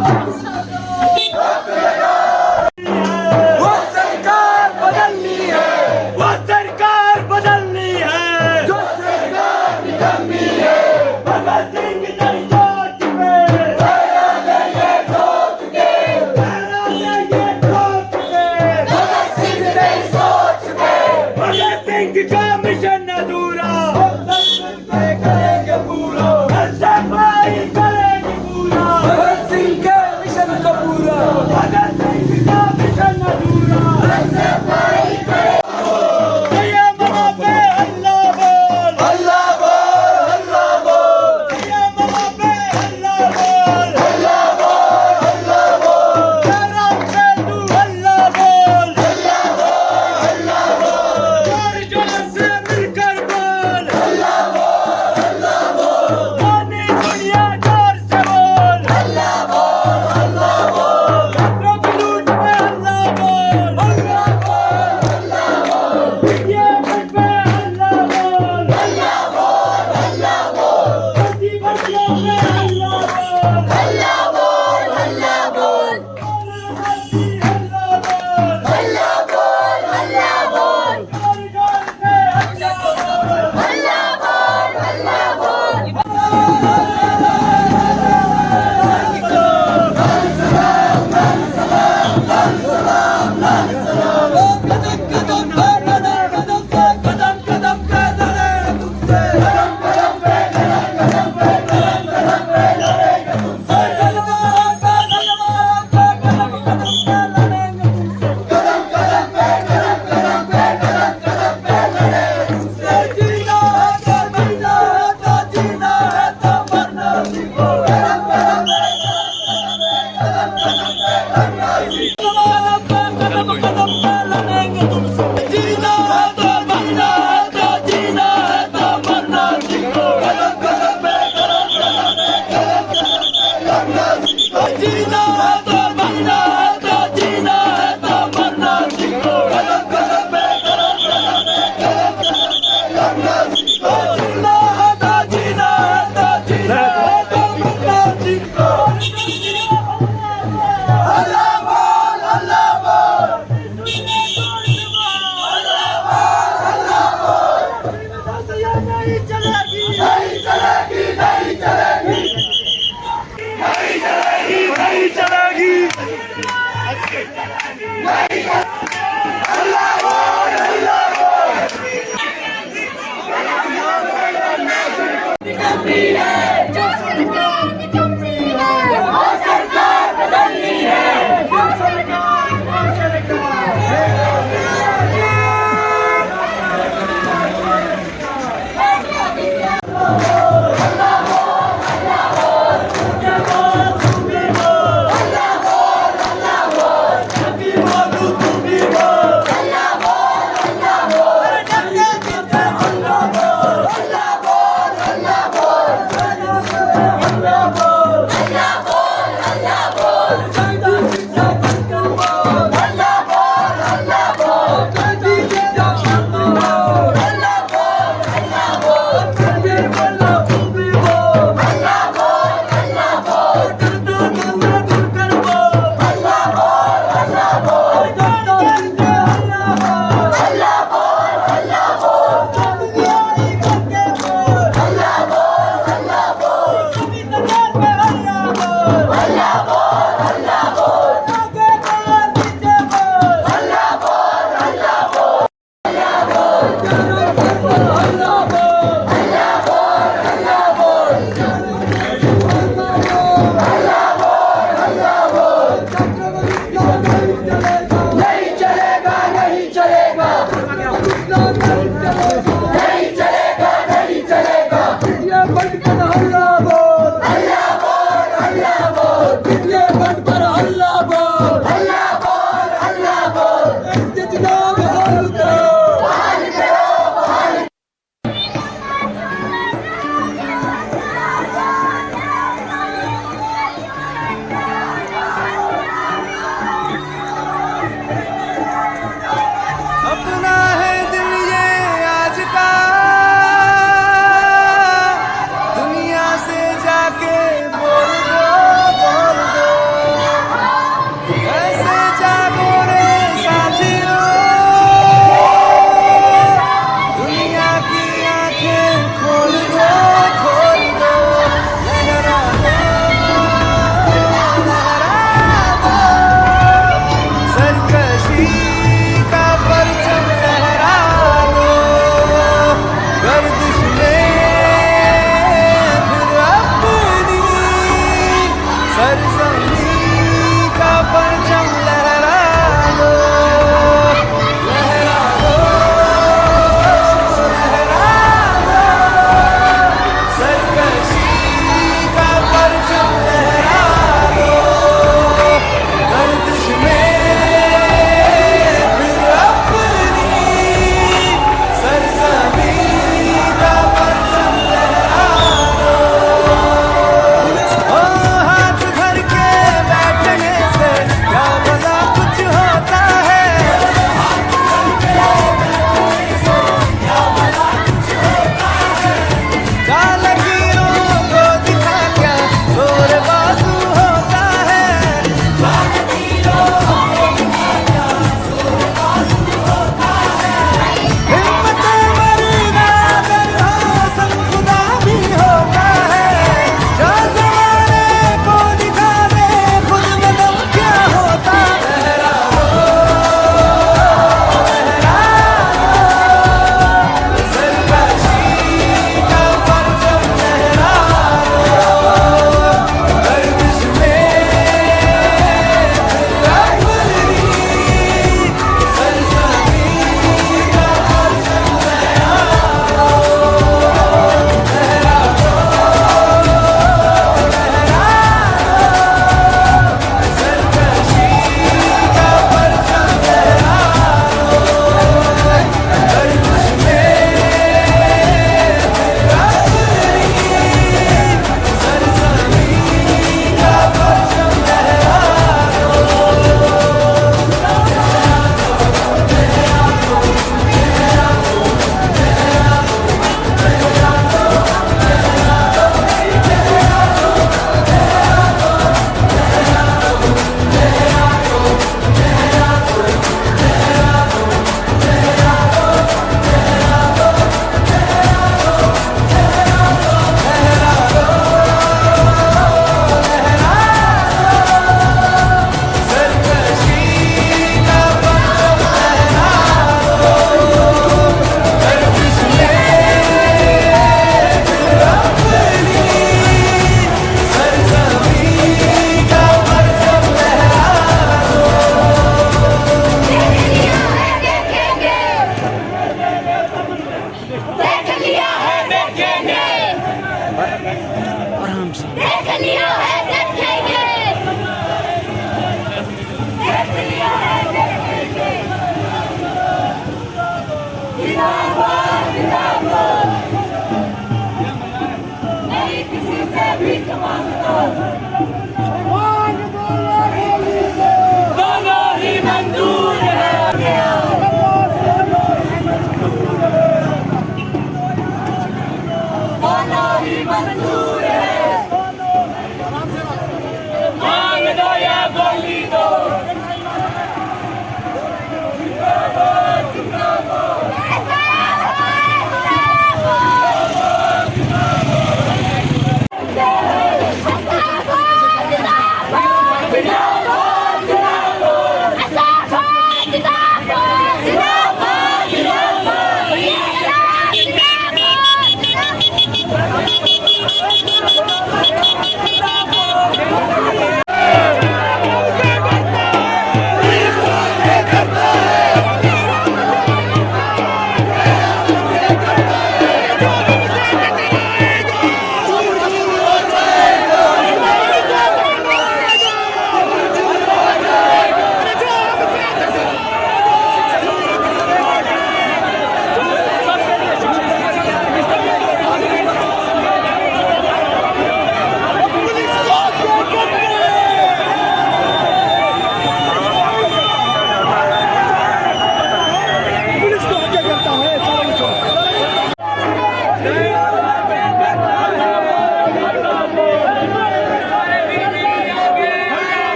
वो सरकार बदलनी है, वो सरकार बदलनी है, जो सरकार निकलनी है। भगत सिंह नहीं सोच पे, सोच के, भगत सिंह नहीं सोच पे, भगत सिंह का मिशन अधूरा करेंगे पूरा, सफाई करेंगे पूरा, भगत सिंह के मिशन को पूरा, भगत सिंह का मिशन अधूरा, सफाई करेंगे। जय मामा पे हल्ला बोल, हल्ला बोल, हल्ला बोल, जय मामा पे हल्ला बोल, हल्ला बोल, हल्ला बोल, तेरा पे तू हल्ला बोल, हल्ला बोल, हल्ला बोल, जोर जोर से मिलकर बोल, हल्ला बोल, हल्ला बोल, गाने दुनिया जोर से बोल, हल्ला बोल, हल्ला बोल, खतरों की लूट पे हल्ला बोल, हल्ला बोल, हल्ला बोल, ये मन पे हल्ला बोल, हल्ला बोल, हल्ला बोल, गति बच्चों पे हल्ला बोल, हल्ला बोल, हल्ला बोल, हल्ला बोल, हल्ला बोल, हल्ला बोल, जोर जोर से हल्ला बोल, हल्ला बोल, हल्ला बोल। जाके बोल दो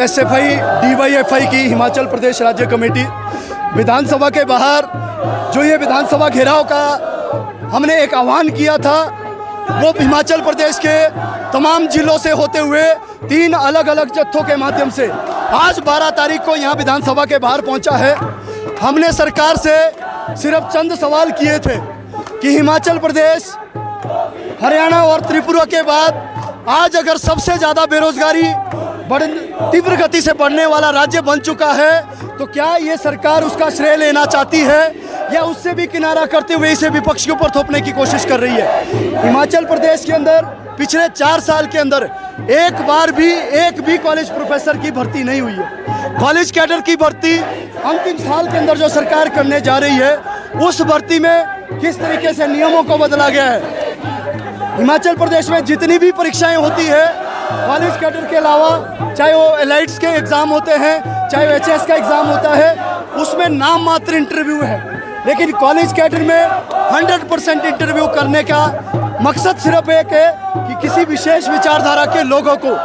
एसएफआई डीवाईएफआई की हिमाचल प्रदेश राज्य कमेटी विधानसभा के बाहर जो ये विधानसभा घेराव का हमने एक आह्वान किया था, वो हिमाचल प्रदेश के तमाम जिलों से होते हुए 3 अलग अलग जत्थों के माध्यम से आज 12 तारीख को यहाँ विधानसभा के बाहर पहुँचा है। हमने सरकार से सिर्फ चंद सवाल किए थे कि हिमाचल प्रदेश हरियाणा और त्रिपुरा के बाद आज अगर सबसे ज़्यादा बेरोजगारी तीव्र गति से बढ़ने वाला राज्य बन चुका है, तो क्या ये सरकार उसका श्रेय लेना चाहती है या उससे भी किनारा करते हुए इसे विपक्ष के ऊपर थोपने की कोशिश कर रही है। हिमाचल प्रदेश के अंदर पिछले 4 साल के अंदर एक भी कॉलेज प्रोफेसर की भर्ती नहीं हुई है। कॉलेज कैडर की भर्ती अंतिम साल के अंदर जो सरकार करने जा रही है, उस भर्ती में किस तरीके से नियमों को बदला गया है। हिमाचल प्रदेश में जितनी भी परीक्षाएं होती है कॉलेज कैडर के अलावा, चाहे वो एलाइट्स के एग्ज़ाम होते हैं, चाहे वो एचएस का एग्ज़ाम होता है, उसमें नाम मात्र इंटरव्यू है। लेकिन कॉलेज कैडर में 100% इंटरव्यू करने का मकसद सिर्फ एक है कि किसी विशेष विचारधारा के लोगों को,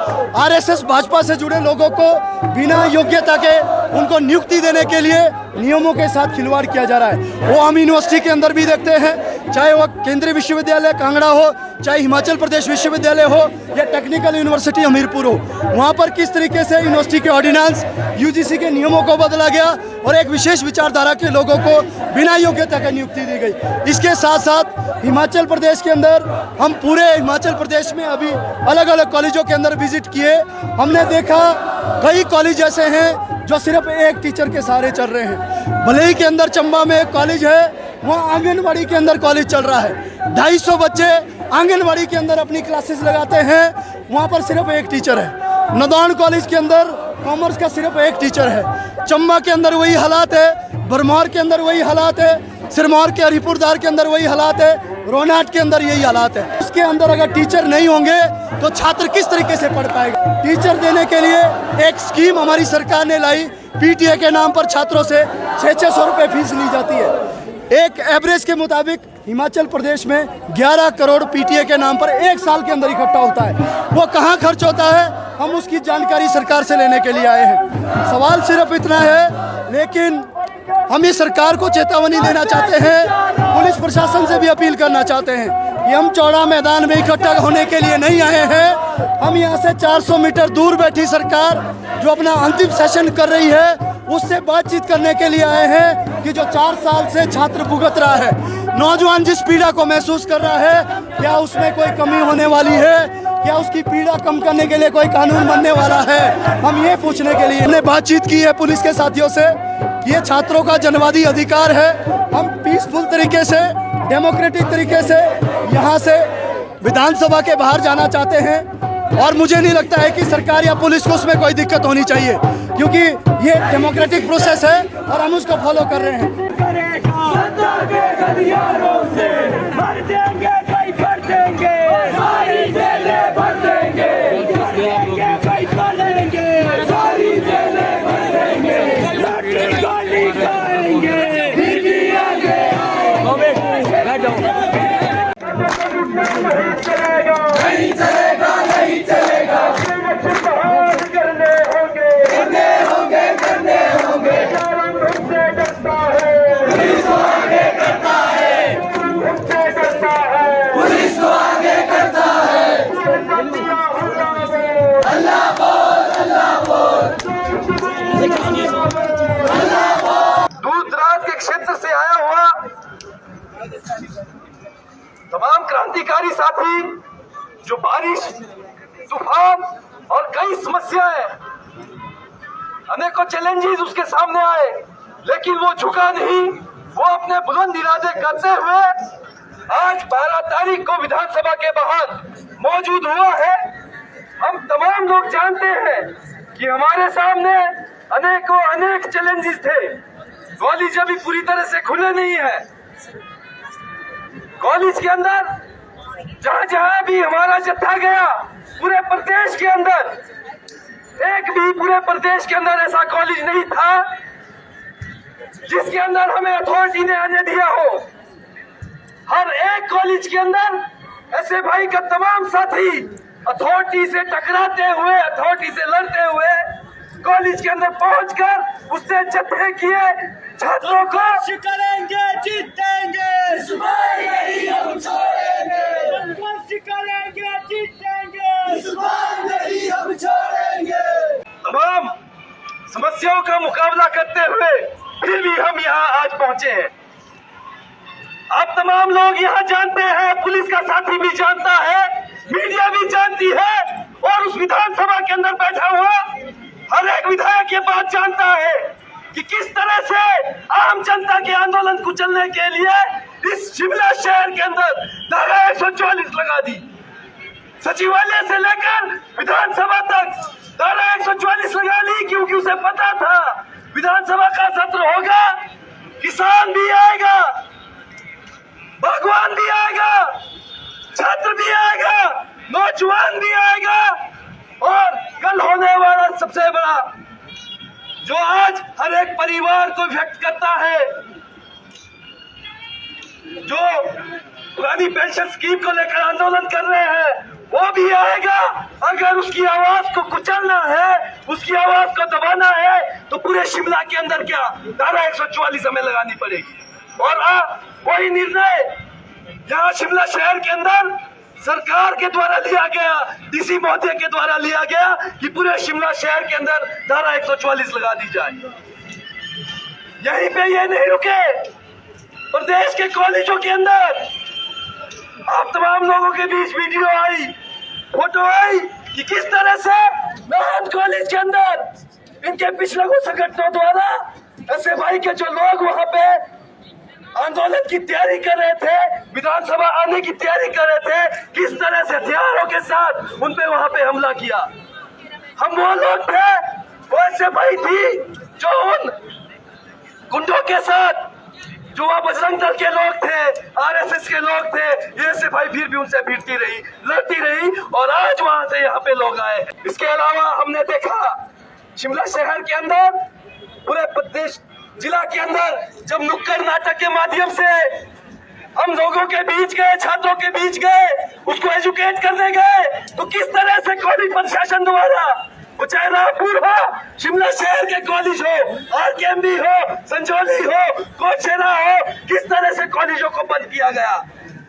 आरएसएस भाजपा से जुड़े लोगों को बिना योग्यता के उनको नियुक्ति देने के लिए नियमों के साथ खिलवाड़ किया जा रहा है। वो हम यूनिवर्सिटी के अंदर भी देखते हैं, चाहे वो केंद्रीय विश्वविद्यालय कांगड़ा हो, चाहे हिमाचल प्रदेश विश्वविद्यालय हो या टेक्निकल यूनिवर्सिटी हमीरपुर हो, वहाँ पर किस तरीके से यूनिवर्सिटी के ऑर्डिनेंस यूजीसी के नियमों को बदला गया और एक विशेष विचारधारा के लोगों को बिना योग्यता की नियुक्ति दी गई। इसके साथ साथ हिमाचल प्रदेश के अंदर हम पूरे हिमाचल प्रदेश में अभी अलग अलग कॉलेजों के अंदर विजिट किए, हमने देखा कई कॉलेज ऐसे हैं जो सिर्फ एक टीचर के सहारे चल रहे हैं। भले ही के अंदर चंबा में एक कॉलेज है, वहाँ आंगनबाड़ी के अंदर कॉलेज चल रहा है, 250 बच्चे आंगनबाड़ी के अंदर अपनी क्लासेस लगाते हैं, वहाँ पर सिर्फ एक टीचर है। नदौन कॉलेज के अंदर कॉमर्स का सिर्फ एक टीचर है। चंबा के अंदर वही हालात है, भरमौर के अंदर वही हालात है, सिरमौर के हरिपुरदार के अंदर वही हालात है, रोनाट के अंदर यही हालात है। उसके अंदर अगर टीचर नहीं होंगे तो छात्र किस तरीके से पढ़ पाएगा। टीचर देने के लिए एक स्कीम हमारी सरकार ने लाई, पीटीए के नाम पर छात्रों से 600 रुपये फीस ली जाती है। एक एवरेज के मुताबिक हिमाचल प्रदेश में 11 करोड़ पीटीए के नाम पर एक साल के अंदर इकट्ठा होता है। वो कहाँ खर्च होता है, हम उसकी जानकारी सरकार से लेने के लिए आए हैं। सवाल सिर्फ इतना है, लेकिन हम इस सरकार को चेतावनी देना चाहते हैं, पुलिस प्रशासन से भी अपील करना चाहते हैं कि हम चौड़ा मैदान में इकट्ठा होने के लिए नहीं आए हैं। हम यहाँ से 400 मीटर दूर बैठी सरकार जो अपना अंतिम सेशन कर रही है, उससे बातचीत करने के लिए आए हैं कि जो 4 साल से छात्र भुगत रहा है, नौजवान जिस पीड़ा को महसूस कर रहा है, क्या उसमें कोई कमी होने वाली है, क्या उसकी पीड़ा कम करने के लिए कोई कानून बनने वाला है। हम ये पूछने के लिए हमने बातचीत की है पुलिस के साथियों से। ये छात्रों का जनवादी अधिकार है, हम पीसफुल तरीके से, डेमोक्रेटिक तरीके से यहाँ से विधानसभा के बाहर जाना चाहते हैं और मुझे नहीं लगता है कि सरकार या पुलिस को उसमें कोई दिक्कत होनी चाहिए, क्योंकि ये डेमोक्रेटिक प्रोसेस है और हम उसको फॉलो कर रहे हैं। नहीं चलेगा, नहीं चलेगा, करने होंगे, हमसे डरता है, पुलिस को आगे करता है, हमसे डरता है, पुलिस को आगे करता है। अल्लाह बोल, अल्लाह बोल, अल्लाह बोल। दूर दराज के क्षेत्र से आया हुआ तमाम क्रांतिकारी साथी, जो बारिश, तूफान और कई समस्याएं, अनेकों चैलेंजेस उसके सामने आए, लेकिन वो झुका नहीं। वो अपने बुलंद इरादे करते हुए आज 12 तारीख को विधानसभा के बाहर मौजूद हुआ है। हम तमाम लोग जानते हैं कि हमारे सामने अनेक चैलेंजेस थे। कॉलेज अभी पूरी तरह से खुले नहीं है। कॉलेज के अंदर जहां जहां भी हमारा जत्था गया, पूरे प्रदेश के अंदर ऐसा कॉलेज नहीं था जिसके अंदर हमें अथॉरिटी ने आने दिया हो। हर एक कॉलेज के अंदर एसएफआई का तमाम साथी अथॉरिटी से टकराते हुए, अथॉरिटी से लड़ते हुए कॉलेज के अंदर पहुंचकर उसने जत्थे किए छात्रों को। करेंगे जीतेंगे, इस बार नहीं हम छोड़ेंगे, संघर्ष करेंगे जीतेंगे, इस बार नहीं हम छोड़ेंगे। तमाम समस्याओं का मुकाबला करते हुए फिर भी हम यहाँ आज पहुंचे हैं। आप तमाम लोग यहाँ जानते हैं, पुलिस का साथी भी जानता है, मीडिया भी जानती है, और उस विधानसभा के अंदर बैठा हुआ हर एक विधायक ये बात जानता है कि किस तरह से आम जनता के आंदोलन कुचलने के लिए इस शिमला शहर के अंदर धारा 144 लगा दी। सचिवालय से लेकर विधानसभा तक धारा 144 लगा ली, क्योंकि उसे पता था विधानसभा का सत्र होगा, किसान भी आएगा, भगवान भी आएगा, छात्र भी आएगा, नौजवान भी आएगा, और कल होने वाला सबसे बड़ा जो आज हर एक परिवार को व्यक्त करता है, जो पुरानी पेंशन स्कीम को लेकर आंदोलन कर रहे हैं, वो भी आएगा। अगर उसकी आवाज को कुचलना है, उसकी आवाज को दबाना है, तो पूरे शिमला के अंदर क्या धारा 144 हमें लगानी पड़ेगी। और वही निर्णय यहाँ शिमला शहर के अंदर सरकार के द्वारा लिया गया, डीसी महोदय के द्वारा लिया गया कि पूरे शिमला शहर के अंदर धारा 144 लगा दी जाए। यहीं पे ये नहीं रुके, प्रदेश के कॉलेजों के अंदर आप तमाम लोगों के बीच वीडियो आई, फोटो आई कि किस तरह से महंत कॉलेज के अंदर इनके पिछले संगठनों द्वारा SFI के जो लोग वहां पे आंदोलन की तैयारी कर रहे थे, विधानसभा आने की तैयारी कर रहे थे, किस तरह से हथियारों के साथ उन पे वहां पे हमला किया। हम वो लोग थे, वो SFI थी जो उन गुंडों के साथ, जो वहाँ बजरंग दल के लोग थे, RSS के लोग थे, ये SFI फिर भी उनसे भिड़ती रही, लड़ती रही, और आज वहां से यहाँ पे लोग आए। इसके अलावा हमने देखा शिमला शहर के अंदर, पूरे प्रदेश जिला के अंदर जब नुक्कड़ नाटक के माध्यम से हम लोगों के बीच गए, छात्रों के बीच गए, उसको एजुकेट करने गए, तो किस तरह से कॉलेज प्रशासन द्वारा, वो चाहे रामपुर हो, शिमला शहर के कॉलेज हो, RKMB हो, संजौली हो, कोचेरा हो, किस तरह से कॉलेजों को बंद किया गया।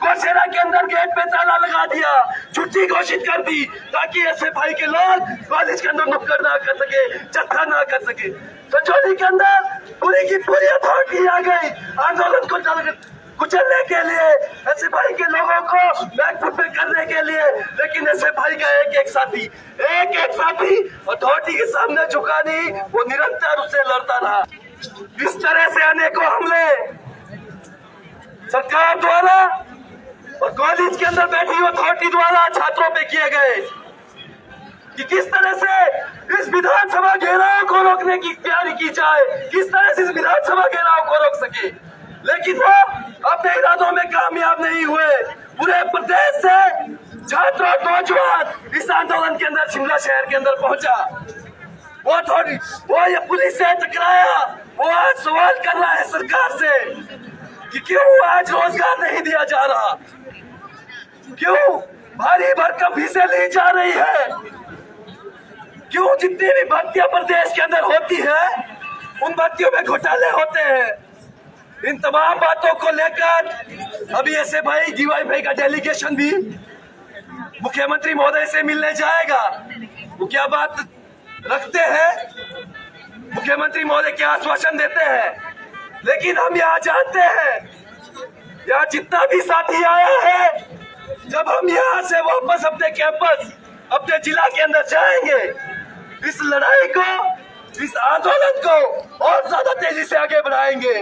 कोचेरा के अंदर गेट पे ताला लगा दिया, छुट्टी घोषित कर दी, ताकि SFI के लोग कॉलेज के अंदर नुक्कड़ ना कर सके, जत्था ना कर सके। संजौली के अंदर पूरी की पूरी अथॉरिटी आ गई आंदोलन को कुचलने के लिए, SFI के लोगों को बैकफुट पे करने के लिए, लेकिन SFI का एक साथी अथॉरिटी के सामने झुका नहीं, वो निरंतर उससे लड़ता रहा। इस तरह से अनेकों हमले सरकार द्वारा और कॉलेज के अंदर बैठी अथॉरिटी द्वारा छात्रों पे किए गए कि किस तरह से इस विधानसभा घेराव को रोकने की तैयारी की जाए, किस तरह से इस विधानसभा घेराव को रोक सके, लेकिन वो अपने इरादों में कामयाब नहीं हुए। पूरे प्रदेश से छात्र और नौजवान इस आंदोलन के अंदर शिमला शहर के अंदर पहुंचा। वो ये पुलिस से टकराया, वो आज सवाल कर रहा है सरकार से कि क्यों आज रोजगार नहीं दिया जा रहा, क्यों भारी भरकम फीसें ली जा रही है, क्यों जितनी भी भर्तियां प्रदेश के अंदर होती है उन भर्तियों में घोटाले होते हैं। इन तमाम बातों को लेकर अभी SFI DYFI का डेलीगेशन भी मुख्यमंत्री महोदय से मिलने जाएगा। वो क्या बात रखते हैं, मुख्यमंत्री महोदय क्या आश्वासन देते हैं, लेकिन हम यहाँ जानते हैं, यहाँ जितना भी साथी आया है, जब हम यहाँ से वापस अपने कैंपस, अपने जिला के अंदर जाएंगे, इस लड़ाई को, इस आंदोलन को और ज्यादा तेजी से आगे बढ़ाएंगे,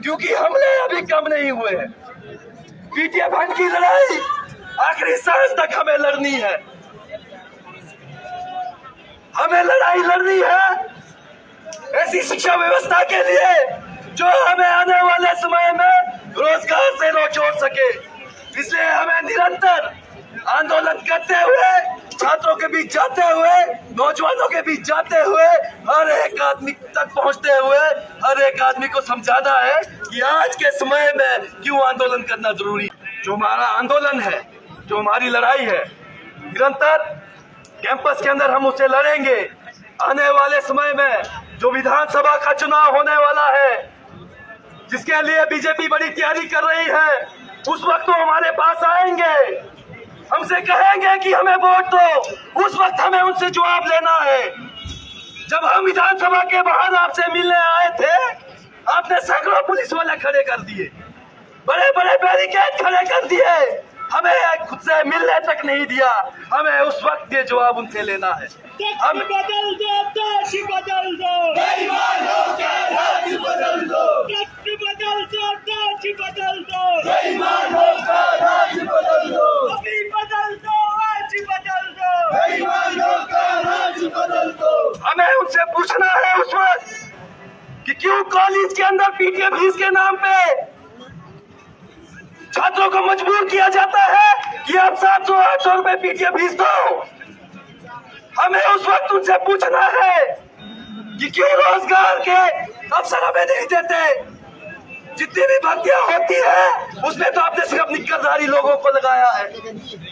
क्योंकि हमले अभी कम नहीं हुए। PTF फंड की लड़ाई आखिरी सांस तक हमें लड़नी है, हमें लड़ाई लड़नी है ऐसी शिक्षा व्यवस्था के लिए जो हमें आने वाले समय में रोजगार से नोचोड़ सके। इसलिए हमें निरंतर आंदोलन करते हुए, छात्रों के बीच जाते हुए, नौजवानों के बीच जाते हुए, हर एक आदमी तक पहुंचते हुए हर एक आदमी को समझाना है कि आज के समय में क्यों आंदोलन करना जरूरी है। जो हमारा आंदोलन है, जो हमारी लड़ाई है, निरंतर कैंपस के अंदर हम उसे लड़ेंगे। आने वाले समय में जो विधानसभा का चुनाव होने वाला है, जिसके लिए बीजेपी बड़ी तैयारी कर रही है, उस वक्त वो हमारे पास आएंगे, हमसे कहेंगे कि हमें वोट दो। उस वक्त हमें उनसे जवाब लेना है। जब हम विधानसभा के बाहर आपसे मिलने आए थे, आपने सैकड़ों पुलिस वाले खड़े कर दिए, बड़े बड़े बैरिकेड खड़े कर दिए, हमें खुद से मिलने तक नहीं दिया। हमें उस वक्त ये जवाब उनसे लेना है। हम बदल दो, देश बदल दो, बेईमानों का राज बदल दो, बदल दो, देश बदल दो, बेईमानों का राज बदल दो, अभी बदल दो, आज बदल दो, बेईमानों का राज बदल दो। हमें उनसे पूछना है उस वक्त कि क्यों कॉलेज के अंदर पीटीए फीस के नाम पे छात्रों को मजबूर किया जाता है कि आप 700-800 रुपए पीटीए फीस दो। हमें उस वक्त उनसे पूछना है कि क्यों रोजगार के अवसर हमें नहीं देते। जितनी भी भर्तियां होती है उसमें तो आपने सिर्फ निकरधारी लोगों को लगाया है,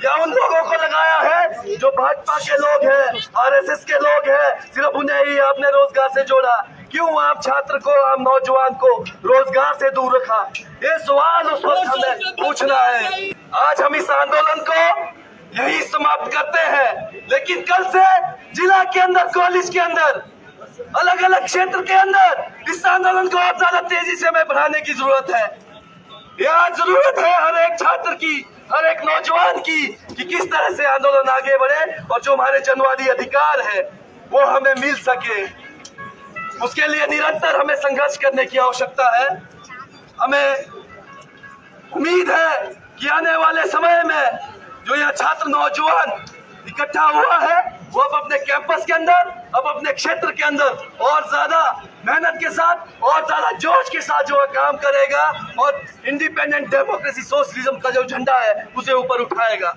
या उन लोगों को लगाया है जो भाजपा के लोग हैं, आरएसएस के लोग हैं, सिर्फ उन्हें ही आपने रोजगार से जोड़ा। क्यों आप छात्र को, आप नौजवान को रोजगार से दूर रखा? ये सवाल उस वक्त हमें पूछना है। आज हम इस आंदोलन को यही समाप्त करते हैं, लेकिन कल से जिला के अंदर, कॉलेज के अंदर, अलग अलग क्षेत्र के अंदर इस आंदोलन को और ज्यादा तेजी से हमें बढ़ाने की जरूरत है। यहाँ जरूरत है हर एक छात्र की, हर एक नौजवान की, कि किस तरह से आंदोलन आगे बढ़े और जो हमारे जनवादी अधिकार है वो हमें मिल सके। उसके लिए निरंतर हमें संघर्ष करने की आवश्यकता है। हमें उम्मीद है कि आने वाले समय में जो यह छात्र नौजवान इकट्ठा हुआ है वो अब अपने कैंपस के अंदर, अब अपने क्षेत्र के अंदर और ज्यादा मेहनत के साथ और ज्यादा जोश के साथ जो है काम करेगा और इंडिपेंडेंट डेमोक्रेसी सोशलिज्म का जो झंडा है उसे ऊपर उठाएगा।